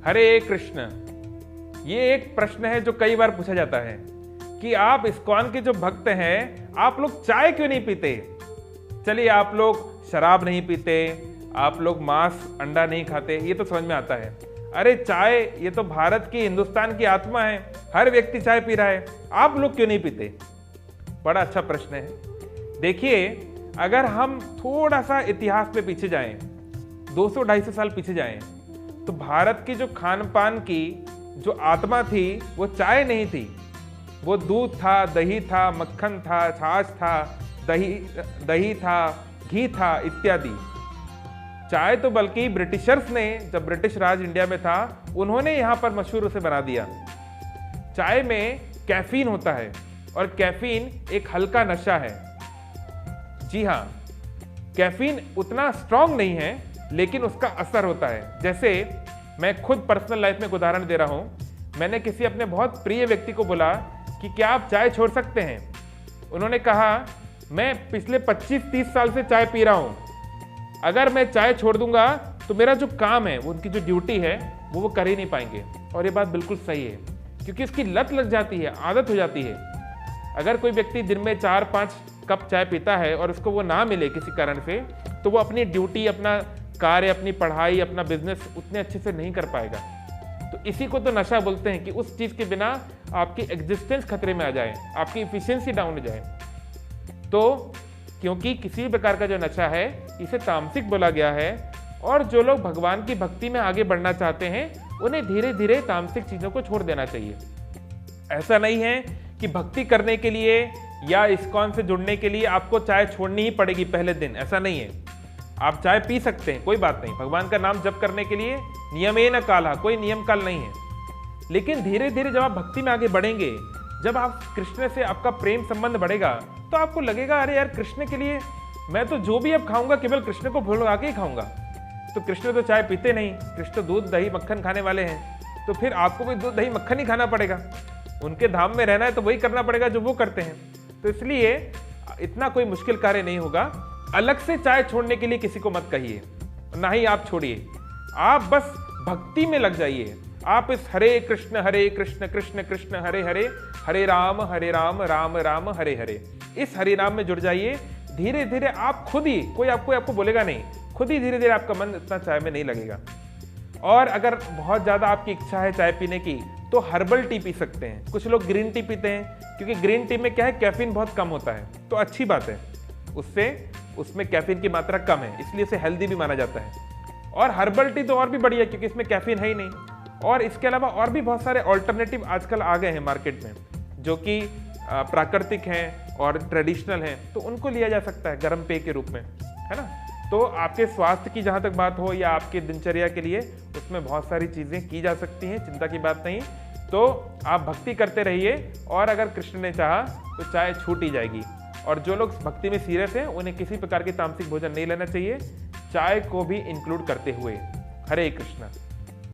हरे कृष्ण। ये एक प्रश्न है जो कई बार पूछा जाता है कि आप इस्कॉन के जो भक्त हैं, आप लोग चाय क्यों नहीं पीते? चलिए, आप लोग शराब नहीं पीते, आप लोग मांस अंडा नहीं खाते, ये तो समझ में आता है। अरे चाय, ये तो भारत की, हिंदुस्तान की आत्मा है, हर व्यक्ति चाय पी रहा है, आप लोग क्यों नहीं पीते? बड़ा अच्छा प्रश्न है। देखिए, अगर हम थोड़ा सा इतिहास में पीछे जाएं, 200-250 साल पीछे जाएं, तो भारत की जो खान पान की जो आत्मा थी वो चाय नहीं थी, वो दूध था, दही था, मक्खन था, छाछ था, दही था, घी था इत्यादि। चाय तो बल्कि ब्रिटिशर्स ने, जब ब्रिटिश राज इंडिया में था, उन्होंने यहाँ पर मशहूर उसे बना दिया। चाय में कैफीन होता है और कैफीन एक हल्का नशा है। जी हाँ, कैफीन उतना स्ट्रांग नहीं है लेकिन उसका असर होता है। जैसे मैं खुद पर्सनल लाइफ में एक उदाहरण दे रहा हूँ। मैंने किसी अपने बहुत प्रिय व्यक्ति को बोला कि क्या आप चाय छोड़ सकते हैं? उन्होंने कहा, मैं पिछले 25-30 साल से चाय पी रहा हूँ, अगर मैं चाय छोड़ दूंगा तो मेरा जो काम है, वो उनकी जो ड्यूटी है, वो कर ही नहीं पाएंगे। और ये बात बिल्कुल सही है, क्योंकि इसकी लत लग जाती है, आदत हो जाती है। अगर कोई व्यक्ति दिन में 4-5 कप चाय पीता है और उसको वो ना मिले किसी कारण से, तो वो अपनी ड्यूटी, अपना कार्य, अपनी पढ़ाई, अपना बिजनेस उतने अच्छे से नहीं कर पाएगा। तो इसी को तो नशा बोलते हैं कि उस चीज़ के बिना आपकी एग्जिस्टेंस खतरे में आ जाए, आपकी इफिशियंसी डाउन हो जाए। तो क्योंकि किसी प्रकार का जो नशा है, इसे तामसिक बोला गया है, और जो लोग भगवान की भक्ति में आगे बढ़ना चाहते हैं, उन्हें धीरे धीरे तामसिक चीज़ों को छोड़ देना चाहिए। ऐसा नहीं है कि भक्ति करने के लिए या इस्कॉन से जुड़ने के लिए आपको चाय छोड़नी ही पड़ेगी पहले दिन, ऐसा नहीं है। आप चाय पी सकते हैं, कोई बात नहीं। भगवान का नाम जप करने के लिए नियमेन कालः, कोई नियम काल नहीं है। लेकिन धीरे धीरे जब आप भक्ति में आगे बढ़ेंगे, जब आप कृष्ण से आपका प्रेम संबंध बढ़ेगा, तो आपको लगेगा, अरे यार, कृष्ण के लिए मैं तो जो भी अब खाऊंगा केवल कृष्ण को भोग लगा के ही खाऊंगा। तो कृष्ण तो चाय पीते नहीं, कृष्ण दूध दही मक्खन खाने वाले हैं, तो फिर आपको भी दूध दही मक्खन ही खाना पड़ेगा। उनके धाम में रहना है तो वही करना पड़ेगा जो वो करते हैं। तो इसलिए इतना कोई मुश्किल कार्य नहीं होगा। अलग से चाय छोड़ने के लिए किसी को मत कहिए, ना ही आप छोड़िए। आप बस भक्ति में लग जाइए। आप इस हरे कृष्ण कृष्ण कृष्ण हरे हरे, हरे राम राम राम हरे हरे, इस हरे नाम में जुड़ जाइए। धीरे धीरे आप खुद ही, कोई आपको बोलेगा नहीं, खुद ही धीरे धीरे आपका मन इतना चाय में नहीं लगेगा। और अगर बहुत ज़्यादा आपकी इच्छा है चाय पीने की, तो हर्बल टी पी सकते हैं। कुछ लोग ग्रीन टी पीते हैं, क्योंकि ग्रीन टी में क्या है, कैफीन बहुत कम होता है, तो अच्छी बात है, उसमें कैफीन की मात्रा कम है, इसलिए इसे हेल्दी भी माना जाता है। और हर्बल टी तो और भी बढ़िया, क्योंकि इसमें कैफीन है ही नहीं। और इसके अलावा और भी बहुत सारे ऑल्टरनेटिव आजकल आ गए हैं मार्केट में, जो कि प्राकृतिक हैं और ट्रेडिशनल हैं, तो उनको लिया जा सकता है गर्म पेय के रूप में, है ना। तो आपके स्वास्थ्य की जहाँ तक बात हो या आपके दिनचर्या के लिए, उसमें बहुत सारी चीज़ें की जा सकती हैं, चिंता की बात नहीं। तो आप भक्ति करते रहिए, और अगर कृष्ण ने चाहा तो चाय छूट ही जाएगी। और जो लोग भक्ति में सीरियस हैं, उन्हें किसी प्रकार की तामसिक भोजन नहीं लेना चाहिए, चाय को भी इंक्लूड करते हुए। हरे कृष्ण।